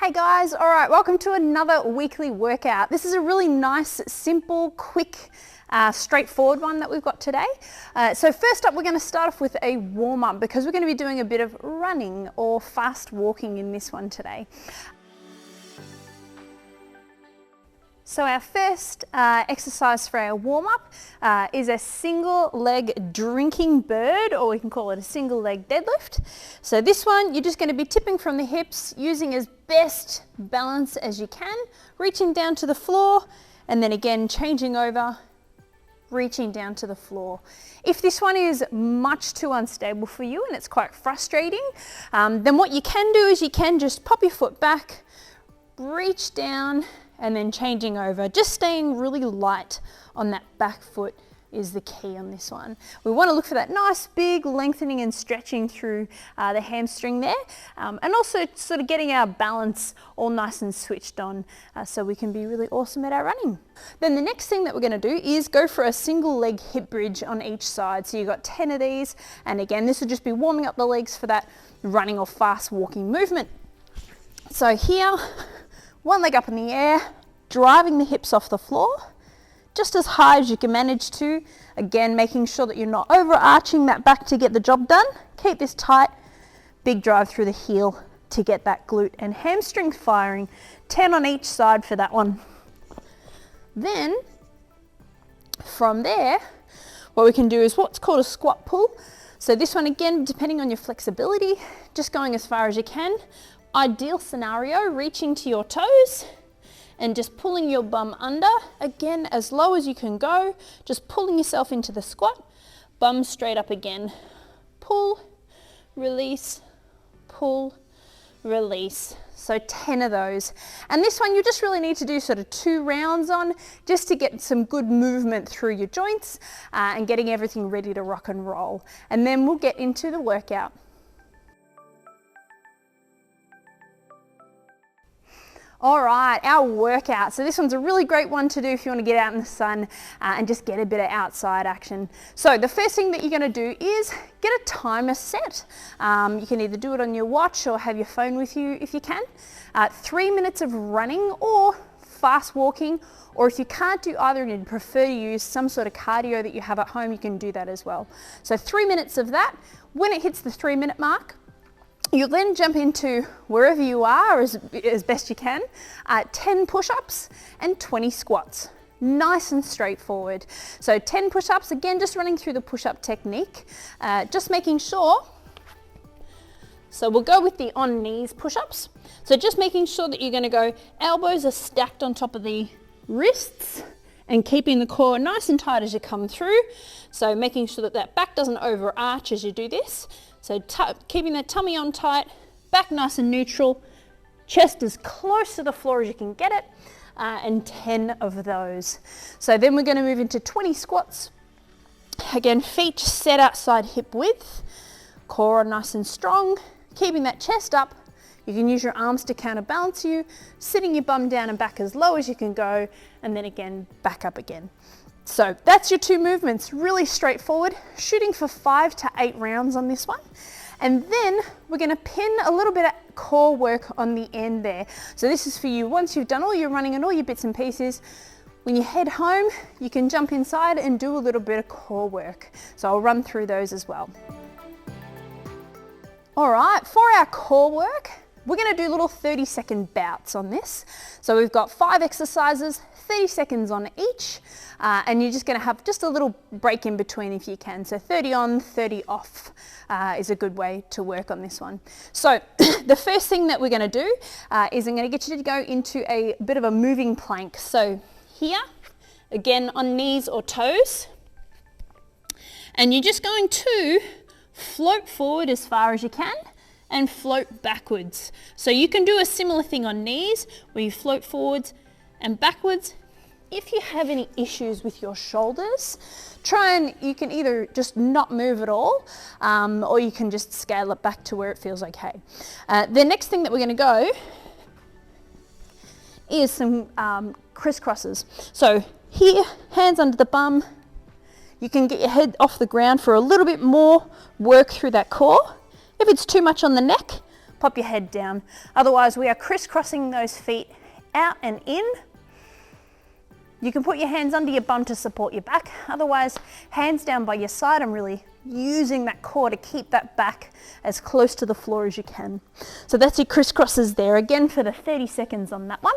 Hey guys, all right, welcome to another weekly workout. This is a really nice, simple, quick, straightforward one that we've got today. So first up, we're going to start off with a warm-up because we're going to be doing a bit of running or fast walking in this one today. So our first exercise for our warm-up is a single leg drinking bird, or we can call it a single leg deadlift. So this one, you're just going to be tipping from the hips, using as best balance as you can, reaching down to the floor, and then again changing over, reaching down to the floor. If this one is much too unstable for you and it's quite frustrating, then what you can do is you can just pop your foot back, reach down, and then changing over. Just staying really light on that back foot is the key on this one. We want to look for that nice big lengthening and stretching through the hamstring there, and also sort of getting our balance all nice and switched on so we can be really awesome at our running. Then the next thing that we're going to do is go for a single leg hip bridge on each side. So you've got 10 of these, and again this will just be warming up the legs for that running or fast walking movement. So here, one leg up in the air, driving the hips off the floor, just as high as you can manage to. Again, making sure that you're not overarching that back to get the job done. Keep this tight, big drive through the heel to get that glute and hamstring firing. 10 on each side for that one. Then, from there, what we can do is what's called a squat pull. So this one, again, depending on your flexibility, just going as far as you can. Ideal scenario, reaching to your toes and just pulling your bum under, again, as low as you can go, just pulling yourself into the squat, bum straight up again. Pull, release, pull, release. So 10 of those. And this one you just really need to do sort of 2 rounds on, just to get some good movement through your joints and getting everything ready to rock and roll. And then we'll get into the workout. All right, our workout. So this one's a really great one to do if you want to get out in the sun and just get a bit of outside action. So the first thing that you're going to do is get a timer set. You can either do it on your watch or have your phone with you if you can. 3 minutes of running or fast walking, or if you can't do either and you'd prefer to use some sort of cardio that you have at home, you can do that as well. So 3 minutes of that. When it hits the 3-minute mark, you'll then jump into wherever you are as best you can, 10 push-ups and 20 squats. Nice and straightforward. So 10 push-ups, again, just running through the push-up technique, just making sure. So we'll go with the on knees push-ups. So just making sure that you're going to go, elbows are stacked on top of the wrists and keeping the core nice and tight as you come through. So making sure that that back doesn't overarch as you do this. So keeping that tummy on tight, back nice and neutral, chest as close to the floor as you can get it, and 10 of those. So then we're going to move into 20 squats. Again, feet set outside hip width, core nice and strong, keeping that chest up. You can use your arms to counterbalance you, sitting your bum down and back as low as you can go, and then again, back up again. So that's your 2 movements, really straightforward, shooting for 5 to 8 rounds on this one. And then we're going to pin a little bit of core work on the end there. So this is for you, once you've done all your running and all your bits and pieces, when you head home, you can jump inside and do a little bit of core work. So I'll run through those as well. All right, for our core work, we're going to do little 30-second bouts on this. So we've got 5 exercises, 30 seconds on each, and you're just going to have just a little break in between if you can. So 30 on, 30 off is a good way to work on this one. So the first thing that we're going to do is I'm going to get you to go into a bit of a moving plank. So here, again on knees or toes, and you're just going to float forward as far as you can and float backwards. So you can do a similar thing on knees where you float forwards and backwards. If you have any issues with your shoulders, you can either just not move at all, or you can just scale it back to where it feels okay. The next thing that we're going to go is some crisscrosses. So here, hands under the bum. You can get your head off the ground for a little bit more work through that core. If it's too much on the neck, pop your head down. Otherwise, we are crisscrossing those feet out and in. You can put your hands under your bum to support your back. Otherwise, hands down by your side. I'm really using that core to keep that back as close to the floor as you can. So that's your crisscrosses there, again for the 30 seconds on that one.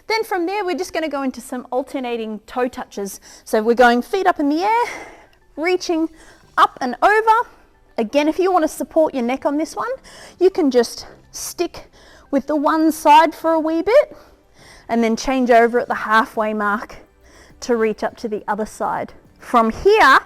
Then from there, we're just going to go into some alternating toe touches. So we're going feet up in the air, reaching up and over. Again, if you want to support your neck on this one, you can just stick with the one side for a wee bit and then change over at the halfway mark to reach up to the other side. From here,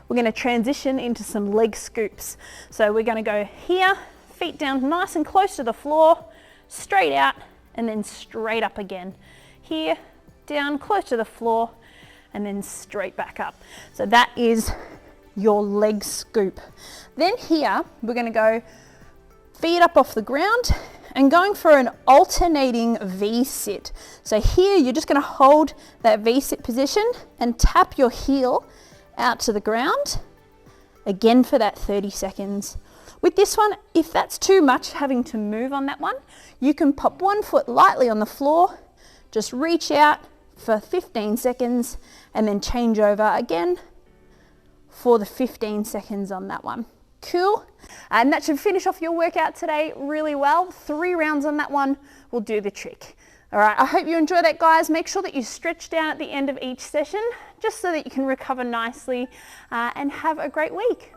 we're going to transition into some leg scoops. So we're going to go here, feet down nice and close to the floor, straight out, and then straight up again. Here, down, close to the floor, and then straight back up. So that is your leg scoop. Then here, we're going to go feet up off the ground and going for an alternating V-sit. So here, you're just going to hold that V-sit position and tap your heel out to the ground, again for that 30 seconds. With this one, if that's too much having to move on that one, you can pop one foot lightly on the floor, just reach out for 15 seconds and then change over again for the 15 seconds on that one. Cool. And that should finish off your workout today really well. 3 rounds on that one will do the trick. All right, I hope you enjoy that, guys. Make sure that you stretch down at the end of each session just so that you can recover nicely and have a great week.